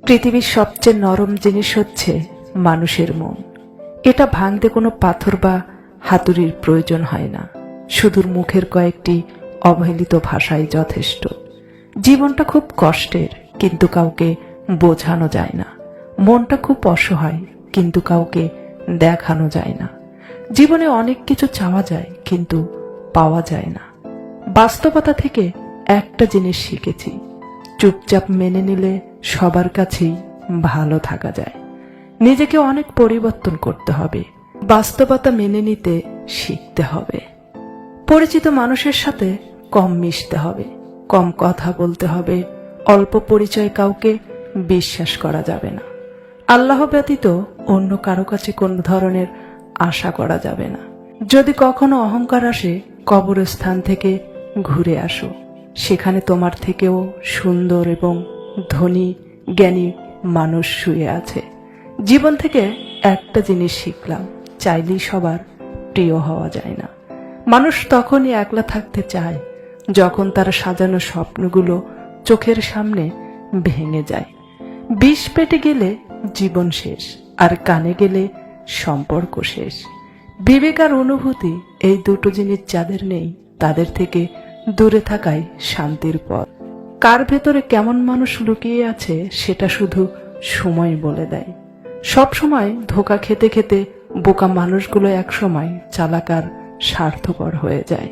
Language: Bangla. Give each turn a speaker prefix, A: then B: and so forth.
A: পৃথিবীর সবচেয়ে নরম জিনিস হচ্ছে মানুষের মন। এটা ভাঙতে কোনো পাথর বা হাতুড়ির প্রয়োজন হয় না, সুদূর মুখের কয়েকটি অবহেলিত ভাষাই যথেষ্ট। জীবনটা খুব কষ্টের, কিন্তু কাউকে বোঝানো যায় না। মনটা খুব অসহায়, কিন্তু কাউকে দেখানো যায় না। জীবনে অনেক কিছু চাওয়া যায়, কিন্তু পাওয়া যায় না। বাস্তবতা থেকে একটা জিনিস শিখেছি, চুপচাপ মেনে নিলে সবার কাছেই ভালো থাকা যায়। নিজেকে অনেক পরিবর্তন করতে হবে, বাস্তবতা মেনে নিতে শিখতে হবে। পরিচিত মানুষের সাথে কম মিশতে হবে, কম কথা বলতে হবে। অল্প পরিচয় কাউকে বিশ্বাস করা যাবে না। আল্লাহ ব্যতীত অন্য কারো কাছে কোন ধরনের আশা করা যাবে না। যদি কখনো অহংকার আসে, কবরস্থান থেকে ঘুরে আসো। সেখানে তোমার থেকেও সুন্দর এবং ধনী জ্ঞানী মানুষ শুয়ে আছে। জীবন থেকে একটা জিনিস শিখলাম, চাইলেই সবার প্রিয় হওয়া যায় না। মানুষ তখনই একলা থাকতে চায় যখন তার সাজানো স্বপ্নগুলো চোখের সামনে ভেঙে যায়। বিষ পেটে গেলে জীবন শেষ, আর কানে গেলে সম্পর্ক শেষ। বিবেক আর অনুভূতি, এই দুটো জিনিস যাদের নেই, তাদের থেকে দূরে থাকাই শান্তির পথ। কার ভেতরে কেমন মানুষ লুকিয়ে আছে সেটা শুধু সময় বলে দেয়। সব সময় ধোঁকা খেতে খেতে বোকা মানুষগুলো একসময় চালাক আর স্বার্থপর হয়ে যায়।